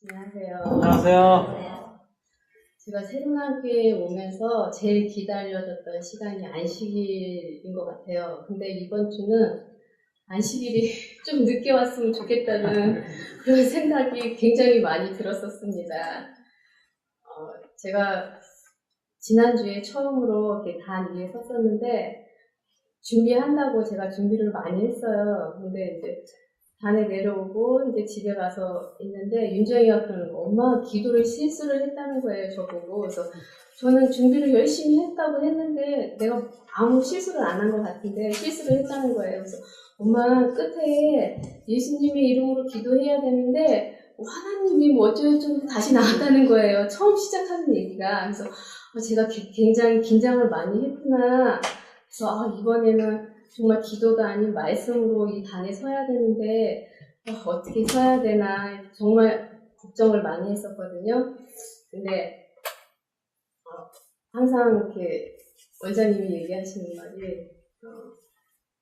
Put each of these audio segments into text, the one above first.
안녕하세요. 안녕하세요. 제가 새로운학교에 오면서 제일 기다려졌던 시간이 안식일인 것 같아요. 근데 이번 주는 안식일이 좀 늦게 왔으면 좋겠다는 그런 생각이 굉장히 많이 들었었습니다. 제가 지난주에 처음으로 이렇게 단 위에 섰었는데 준비한다고 제가 준비를 많이 했어요. 근데 이제 단에 내려오고 이제 집에 가서 있는데 윤정이가 그러는 거, 엄마 기도를 실수를 했다는 거예요, 저보고. 그래서 저는 준비를 열심히 했다고 했는데 내가 아무 실수를 안 한 것 같은데 실수를 했다는 거예요. 그래서 엄마 끝에 예수님의 이름으로 기도해야 되는데 하나님이 뭐 어쩌고저쩌고 다시 나왔다는 거예요. 처음 시작하는 얘기가. 그래서 제가 굉장히 긴장을 많이 했구나. 그래서 이번에는 정말 기도가 아닌 말씀으로 이 단에 서야 되는데 어떻게 서야 되나 정말 걱정을 많이 했었거든요. 근데 항상 이렇게 원장님이 얘기하시는 말이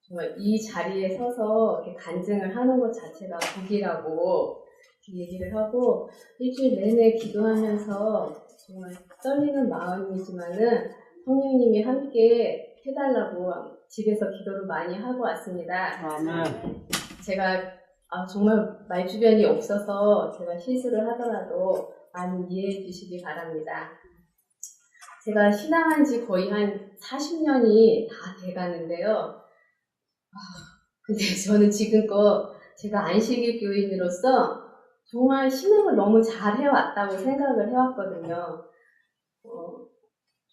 정말 이 자리에 서서 이렇게 간증을 하는 것 자체가 복이라고 얘기를 하고 일주일 내내 기도하면서 정말 떨리는 마음이지만은 성령님이 함께 해달라고 집에서 기도를 많이 하고 왔습니다. 아멘. 제가 정말 말주변이 없어서 제가 실수를 하더라도 많이 이해해 주시기 바랍니다. 제가 신앙한 지 거의 한 40년이 다 돼가는데요. 근데 저는 지금껏 제가 안식일 교인으로서 정말 신앙을 너무 잘 해왔다고 생각을 해왔거든요.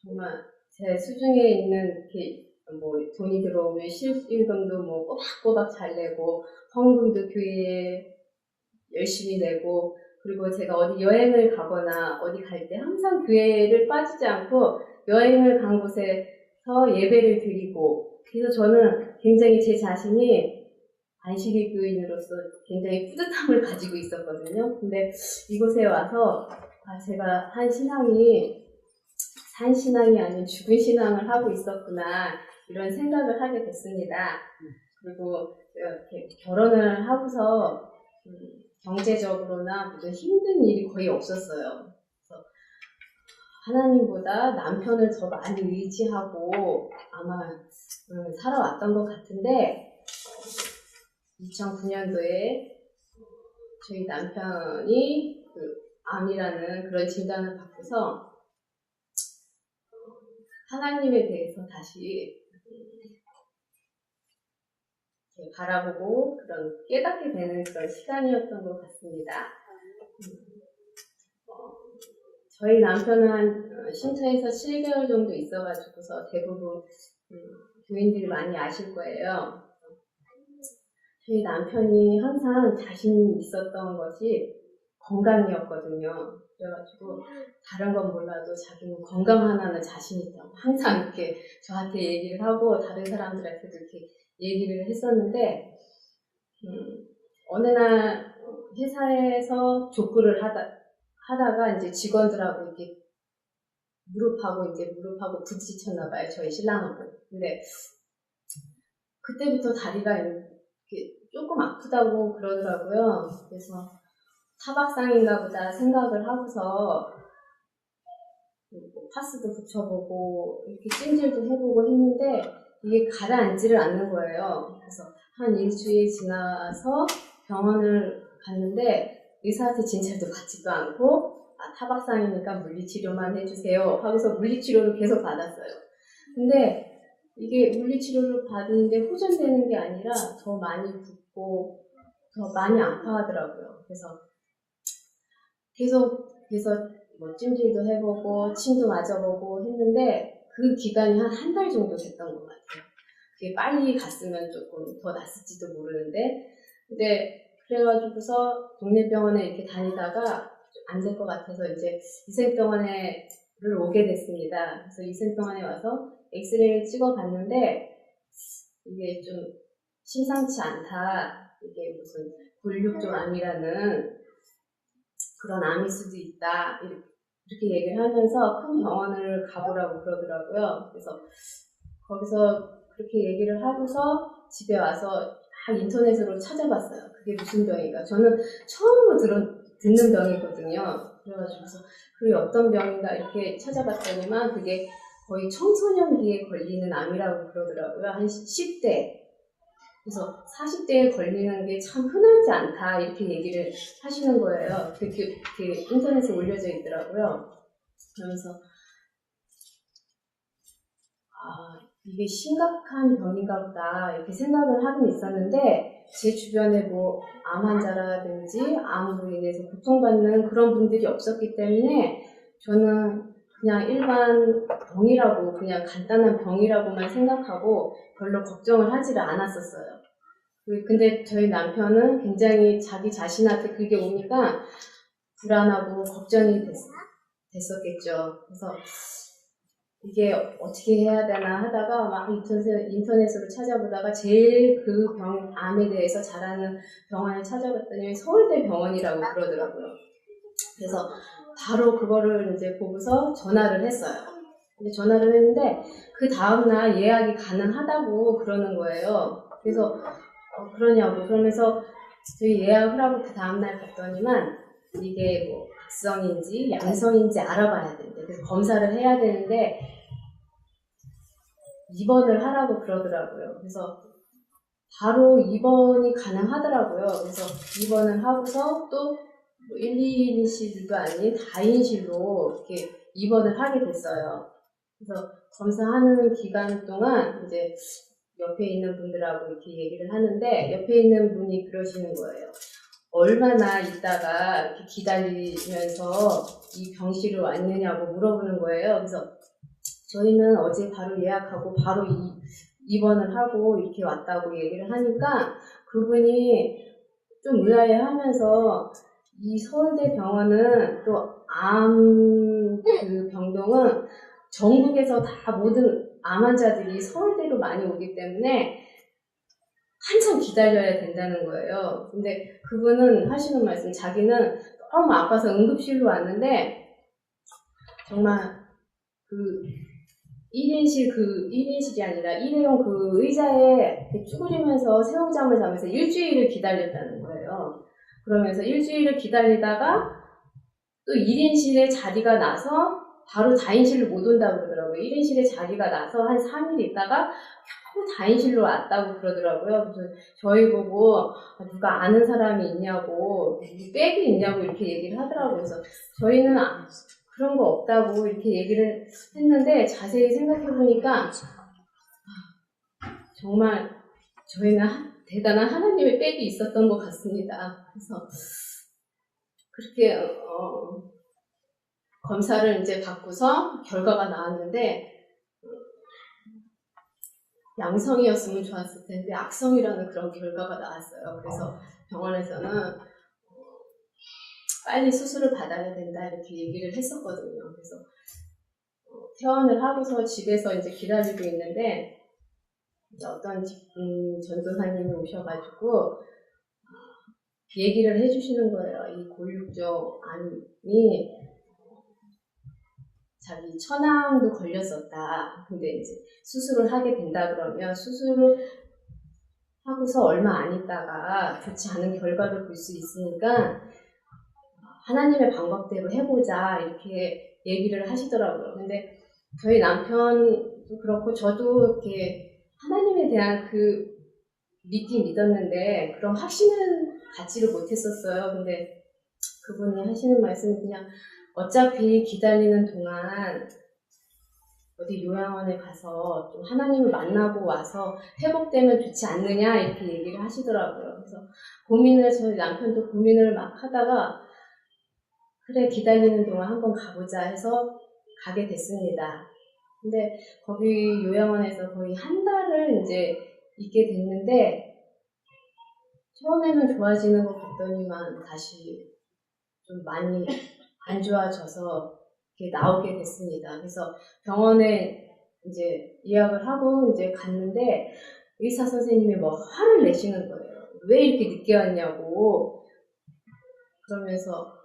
정말 제 수중에 있는 이렇게 뭐 돈이 들어오면 실임금도 뭐 꼬박꼬박 잘 내고 헌금도 교회에 열심히 내고 그리고 제가 어디 여행을 가거나 어디 갈 때 항상 교회를 빠지지 않고 여행을 간 곳에서 예배를 드리고 그래서 저는 굉장히 제 자신이 안식일 교인으로서 굉장히 뿌듯함을 가지고 있었거든요. 근데 이곳에 와서 제가 한 신앙이 산 신앙이 아닌 죽은 신앙을 하고 있었구나 이런 생각을 하게 됐습니다. 그리고 이렇게 결혼을 하고서 경제적으로나 무슨 힘든 일이 거의 없었어요. 그래서 하나님보다 남편을 더 많이 의지하고 아마 살아왔던 것 같은데 2009년도에 저희 남편이 암이라는 그런 진단을 받고서 하나님에 대해서 다시 바라보고 그런 깨닫게 되는 그런 시간이었던 것 같습니다. 저희 남편은 한 신천에서 7개월 정도 있어가지고서 대부분 교인들이 많이 아실 거예요. 저희 남편이 항상 자신이 있었던 것이 건강이었거든요. 그래가지고 다른 건 몰라도 자기는 건강 하나는 자신 있다고 항상 이렇게 저한테 얘기를 하고 다른 사람들한테도 이렇게 얘기를 했었는데 어느 날 회사에서 족구를 하다가 이제 직원들하고 이렇게 무릎하고 부딪혔나 봐요. 저희 신랑하고. 근데 그때부터 다리가 이렇게 조금 아프다고 그러더라고요. 그래서 타박상인가 보다 생각을 하고서 파스도 붙여보고 이렇게 찜질도 해보고 했는데 이게 가라앉지를 않는 거예요. 그래서 한 일주일 지나서 병원을 갔는데 의사한테 진찰도 받지도 않고 타박상이니까 물리치료만 해주세요 하고서 물리치료를 계속 받았어요. 근데 이게 물리치료를 받는데 호전되는 게 아니라 더 많이 붓고 더 많이 아파하더라고요. 그래서 뭐 찜질도 해보고 침도 맞아보고 했는데 그 기간이 한 달 정도 됐던 것 같아요. 그게 빨리 갔으면 조금 더 낫을지도 모르는데 근데 그래가지고서 동네 병원에 이렇게 다니다가 안 될 것 같아서 이제 이생병원에를 오게 됐습니다. 그래서 이생병원에 와서 엑스레이를 찍어봤는데 이게 좀 심상치 않다. 이게 무슨 골육종 암이라는 그런 암일 수도 있다. 이렇게 얘기를 하면서 큰 병원을 가보라고 그러더라고요. 그래서 거기서 그렇게 얘기를 하고서 집에 와서 막 인터넷으로 찾아봤어요. 그게 무슨 병인가. 저는 처음으로 듣는 병이거든요. 그래가지고 그게 어떤 병인가 이렇게 찾아봤더니만 그게 거의 청소년기에 걸리는 암이라고 그러더라고요. 한 10대. 그래서 40대에 걸리는 게 참 흔하지 않다 이렇게 얘기를 하시는 거예요. 그렇게 인터넷에 올려져 있더라고요. 그러면서 이게 심각한 병인가 보다 이렇게 생각을 하긴 있었는데 제 주변에 뭐 암 환자라든지 암으로 인해서 고통받는 그런 분들이 없었기 때문에 저는 그냥 일반 병이라고 그냥 간단한 병이라고만 생각하고 별로 걱정을 하지를 않았었어요. 근데 저희 남편은 굉장히 자기 자신한테 그게 오니까 불안하고 걱정이 됐었겠죠. 그래서 이게 어떻게 해야 되나 하다가 막 인터넷으로 찾아보다가 제일 그 암에 대해서 잘하는 병원을 찾아봤더니 서울대 병원이라고 그러더라고요. 그래서 바로 그거를 이제 보고서 전화를 했어요. 근데 전화를 했는데 그 다음날 예약이 가능하다고 그러는 거예요. 그래서 그러냐고 그러면서 저희 예약을 하고 그 다음날 갔더니만 이게 뭐 극성인지 양성인지 알아봐야 된대. 그래서 검사를 해야 되는데 입원을 하라고 그러더라고요. 그래서 바로 입원이 가능하더라고요. 그래서 입원을 하고서 또 1, 2인실도 아닌 다인실로 이렇게 입원을 하게 됐어요. 그래서 검사하는 기간 동안 이제 옆에 있는 분들하고 이렇게 얘기를 하는데 옆에 있는 분이 그러시는 거예요. 얼마나 있다가 이렇게 기다리면서 이 병실을 왔느냐고 물어보는 거예요. 그래서 저희는 어제 바로 예약하고 바로 입원을 하고 이렇게 왔다고 얘기를 하니까 그분이 좀 의아해하면서 이 서울대 병원은 또 암 그 병동은 전국에서 다 모든 암 환자들이 서울대로 많이 오기 때문에 한참 기다려야 된다는 거예요. 근데 그분은 하시는 말씀, 자기는 너무 아파서 응급실로 왔는데 정말 그 1인실이 아니라 일회용 그 의자에 쭈그리면서 새우잠을 자면서 일주일을 기다렸다는 거예요. 그러면서 일주일을 기다리다가 또 1인실에 자리가 나서 바로 다인실로 못 온다고 그러더라고요. 1인실에 자리가 나서 한 3일 있다가 겨우 다인실로 왔다고 그러더라고요. 그래서 저희 보고 누가 아는 사람이 있냐고, 백이 있냐고 이렇게 얘기를 하더라고요. 그래서 저희는 그런 거 없다고 이렇게 얘기를 했는데 자세히 생각해보니까 정말 저희는 대단한 하나님의 백이 있었던 것 같습니다. 그래서 그렇게 검사를 이제 받고서 결과가 나왔는데 양성이었으면 좋았을 텐데 악성이라는 그런 결과가 나왔어요. 그래서 병원에서는 빨리 수술을 받아야 된다 이렇게 얘기를 했었거든요. 그래서 퇴원을 하고서 집에서 이제 기다리고 있는데 이제 어떤 전도사님이 오셔가지고 얘기를 해주시는 거예요. 이 골육종 암이 자기 처남도 걸렸었다. 근데 이제 수술을 하게 된다 그러면 수술을 하고서 얼마 안 있다가 좋지 않은 결과를 볼 수 있으니까 하나님의 방법대로 해보자 이렇게 얘기를 하시더라고요. 근데 저희 남편도 그렇고 저도 이렇게 하나님에 대한 그 믿었는데 그런 확신은 갖지를 못했었어요. 근데 그분이 하시는 말씀은 그냥 어차피 기다리는 동안 어디 요양원에 가서 좀 하나님을 만나고 와서 회복되면 좋지 않느냐 이렇게 얘기를 하시더라고요. 그래서 저희 남편도 고민을 막 하다가 그래 기다리는 동안 한번 가보자 해서 가게 됐습니다. 근데 거기 요양원에서 거의 한 달을 이제 있게 됐는데 처음에는 좋아지는 것 같더니만 다시 좀 많이 안 좋아져서 이렇게 나오게 됐습니다. 그래서 병원에 이제 예약을 하고 이제 갔는데 의사 선생님이 뭐 화를 내시는 거예요. 왜 이렇게 늦게 왔냐고. 그러면서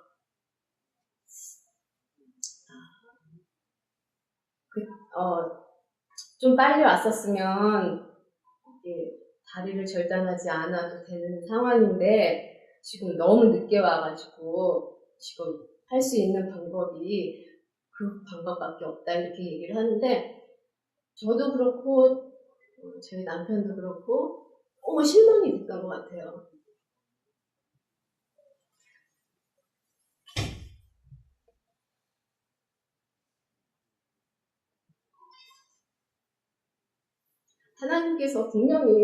좀 빨리 왔었으면 이게 다리를 절단하지 않아도 되는 상황인데 지금 너무 늦게 와가지고 지금 할 수 있는 방법이 그 방법밖에 없다 이렇게 얘기를 하는데 저도 그렇고 저희 남편도 그렇고 너무 실망이 됐던 것 같아요. 하나님께서 분명히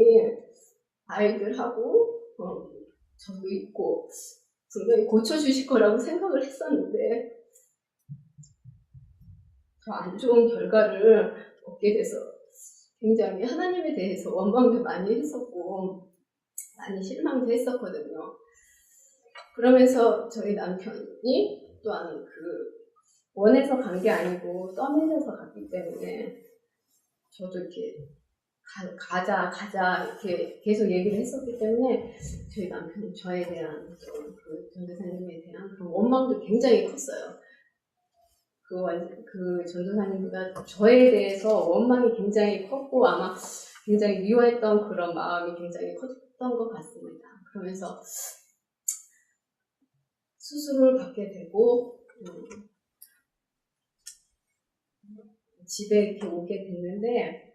아이들하고 저도 있고 분명히 고쳐주실 거라고 생각을 했었는데 더 안 좋은 결과를 얻게 돼서 굉장히 하나님에 대해서 원망도 많이 했었고 많이 실망도 했었거든요. 그러면서 저희 남편이 또한 원해서 간 게 아니고 떠밀려서 갔기 때문에 저도 이렇게 가자 이렇게 계속 얘기를 했었기 때문에 저희 남편이 저에 대한 그 전도사님에 대한 그런 원망도 굉장히 컸어요. 그 전도사님보다 저에 대해서 원망이 굉장히 컸고 아마 굉장히 미워했던 그런 마음이 굉장히 컸던 것 같습니다. 그러면서 수술을 받게 되고 집에 이렇게 오게 됐는데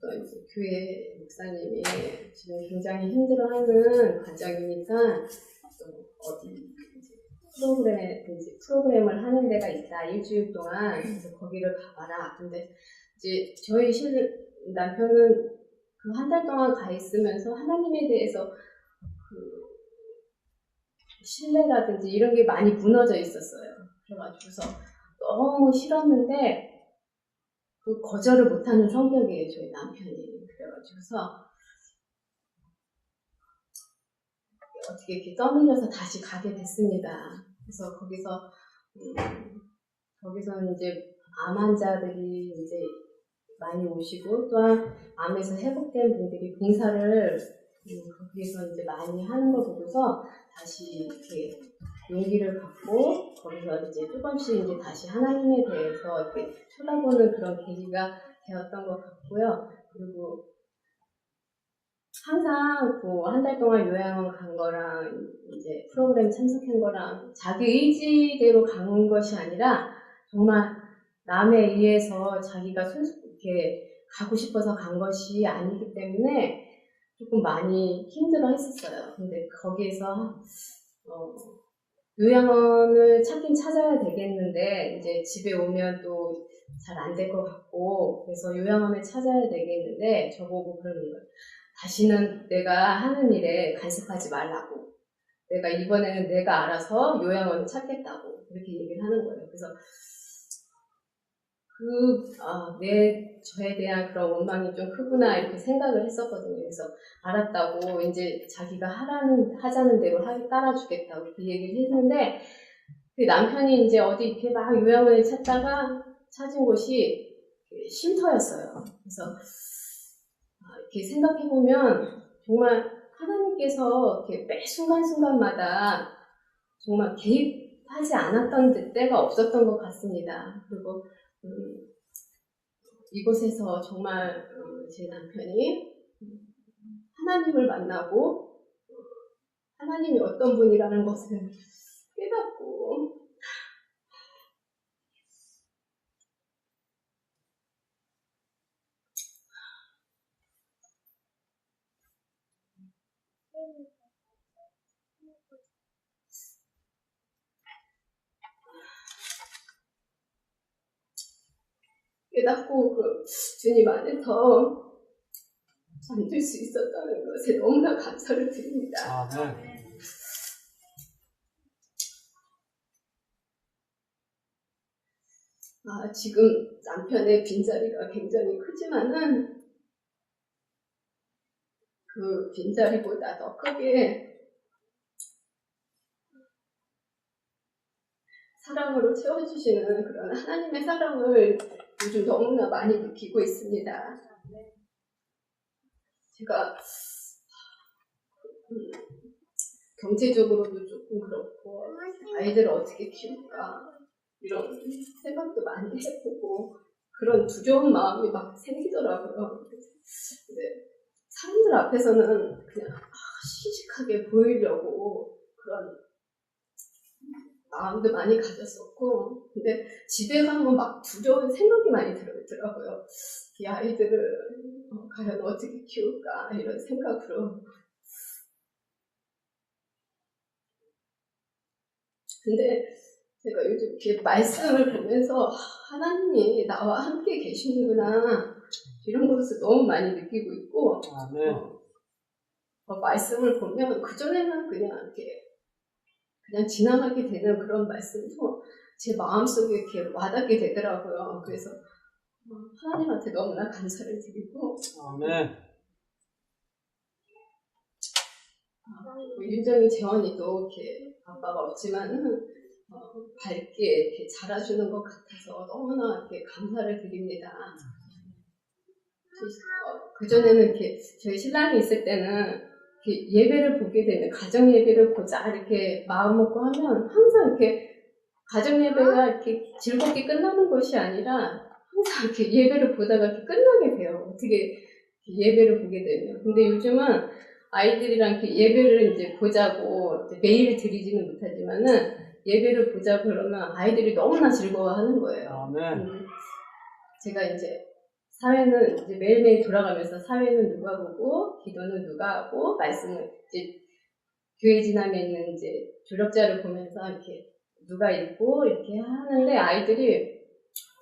또 이제 교회 목사님이 지금 굉장히 힘들어하는 과정이니까 또 어디 프로그램을 하는 데가 있다. 일주일 동안. 그래서 거기를 가봐라. 근데 이제 저희 남편은 그 한 달 동안 가 있으면서 하나님에 대해서 그 신뢰라든지 이런 게 많이 무너져 있었어요. 그래가지고서 너무 싫었는데 그 거절을 못하는 성격이에요. 저희 남편이. 그래가지고서 어떻게 이렇게 떠밀려서 다시 가게 됐습니다. 그래서 거기서는 이제 암 환자들이 이제 많이 오시고 또한 암에서 회복된 분들이 봉사를 거기서 이제 많이 하는 걸 보고서 다시 이렇게 용기를 갖고 거기서 이제 조금씩 이제 다시 하나님에 대해서 이렇게 쳐다보는 그런 계기가 되었던 것 같고요. 그리고 항상 한 달 동안 요양원 간 거랑 이제 프로그램 참석한 거랑 자기 의지대로 간 것이 아니라 정말 남에 의해서 자기가 이렇게 가고 싶어서 간 것이 아니기 때문에 조금 많이 힘들어 했었어요. 근데 거기에서 요양원을 찾긴 찾아야 되겠는데 이제 집에 오면 또 잘 안 될 것 같고 그래서 요양원을 찾아야 되겠는데 저보고 그러는 거예요. 다시는 내가 하는 일에 간섭하지 말라고. 내가 이번에는 내가 알아서 요양원을 찾겠다고 그렇게 얘기를 하는 거예요. 그래서 저에 대한 그런 원망이 좀 크구나 이렇게 생각을 했었거든요. 그래서 알았다고 이제 자기가 하자는 대로 따라주겠다고 이렇게 얘기를 했는데 그 남편이 이제 어디 이렇게 막 요양원을 찾다가 찾은 곳이 쉼터였어요. 그래서 이렇게 생각해보면 정말 하나님께서 이렇게 매 순간순간마다 정말 개입하지 않았던 때가 없었던 것 같습니다. 그리고 이곳에서 정말 제 남편이 하나님을 만나고 하나님이 어떤 분이라는 것을 깨닫고 그 주님 안에서 잠들 수 있었다는 것에 너무나 감사를 드립니다. 네. 지금 남편의 빈자리가 굉장히 크지만은 그 빈자리보다 더 크게 사랑으로 채워주시는 그런 하나님의 사랑을 요즘 너무나 많이 느끼고 있습니다. 제가 경제적으로도 조금 그렇고 아이들을 어떻게 키울까 이런 생각도 많이 해보고 그런 두려운 마음이 막 생기더라고요. 근데 사람들 앞에서는 그냥 시집 묵직하게 보이려고 그런 마음도 많이 가졌었고, 근데 집에 가면 막 두려운 생각이 많이 들더라고요. 이 아이들을 과연 어떻게 키울까 이런 생각으로. 근데 제가 요즘 이렇게 말씀을 보면서 하나님이 나와 함께 계시는구나 이런 것을 너무 많이 느끼고 있고, 말씀을 보면 그전에는 그냥 지나가게 되는 그런 말씀도 제 마음속에 이렇게 와닿게 되더라고요. 그래서 하나님한테 너무나 감사를 드리고, 윤정이 재원이도 이렇게 아빠가 없지만은 밝게 이렇게 자라주는 것 같아서 너무나 이렇게 감사를 드립니다. 그전에는 이렇게 저희 신랑이 있을 때는 이렇게 예배를 보게 되면 가정 예배를 보자 이렇게 마음 먹고 하면 항상 이렇게 가정 예배가 이렇게 즐겁게 끝나는 것이 아니라 항상 이렇게 예배를 보다가 이렇게 끝나게 돼요. 어떻게 예배를 보게 되면. 근데 요즘은 아이들이랑 이렇게 예배를 이제 보자고 이제 매일 드리지는 못하지만은 예배를 보자고 그러면 아이들이 너무나 즐거워하는 거예요. 제가 이제 사회는 이제 매일매일 돌아가면서 사회는 누가 보고 기도는 누가 하고 말씀을 이제 교회 지나면 이제 조력자를 보면서 이렇게 누가 읽고 이렇게 하는데 아이들이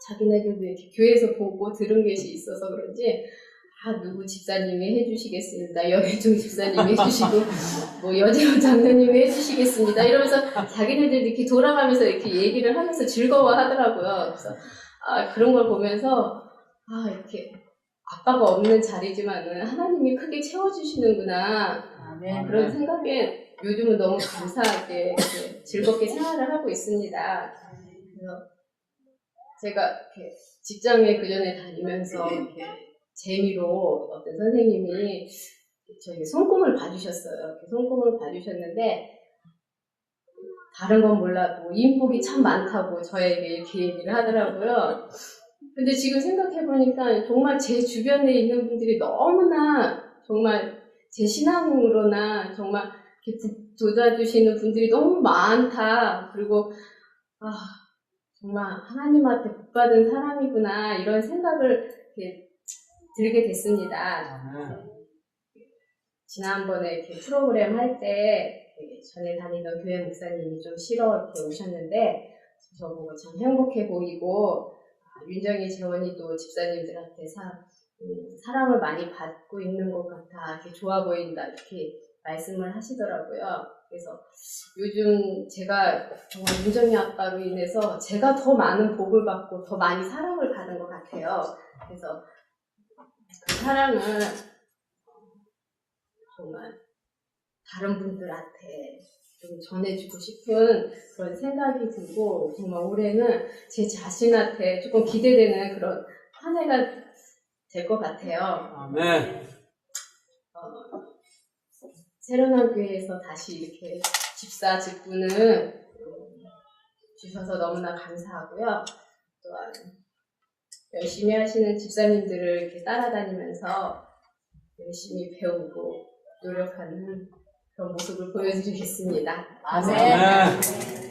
자기네들도 이렇게 교회에서 보고 들은 것이 있어서 그런지 누구 집사님이 해주시겠습니다. 여혜종 집사님이 해주시고 뭐 여재원 장로님이 해주시겠습니다. 이러면서 자기네들 이렇게 돌아가면서 이렇게 얘기를 하면서 즐거워하더라고요. 그래서 그런 걸 보면서 이렇게 아빠가 없는 자리지만은 하나님이 크게 채워주시는구나. 그런 생각에 요즘은 너무 감사하게 이렇게 즐겁게 생활을 하고 있습니다. 그래서 제가 이렇게 직장에 그전에 다니면서 이렇게 재미로 어떤 선생님이 저희 손금을 봐주셨어요. 손금을 봐주셨는데 다른 건 몰라도 인복이 참 많다고 저에게 이렇게 얘기를 하더라고요. 근데 지금 생각해보니까 정말 제 주변에 있는 분들이 너무나 정말 제 신앙으로나 정말 이렇게 도와주시는 분들이 너무 많다. 그리고 정말 하나님한테 복받은 사람이구나 이런 생각을 이렇게 들게 됐습니다. 지난번에 이렇게 프로그램 할 때 전에 다니던 교회 목사님이 좀 쉬러 이렇게 오셨는데 저보고 참 행복해 보이고 윤정이 재원이도 집사님들한테 사랑을 많이 받고 있는 것 같아 이렇게 좋아 보인다 이렇게 말씀을 하시더라고요. 그래서 요즘 제가 정말 윤정이 아빠로 인해서 제가 더 많은 복을 받고 더 많이 사랑을 받은 것 같아요. 그래서 그 사랑을 정말 다른 분들한테 좀 전해주고 싶은 그런 생각이 들고 정말 올해는 제 자신한테 조금 기대되는 그런 한 해가 될 것 같아요. 새로운 교회에서 다시 이렇게 집사 직분을 주셔서 너무나 감사하고요. 또한 열심히 하시는 집사님들을 이렇게 따라다니면서 열심히 배우고 노력하는 그런 모습을 보여드리겠습니다. 아멘.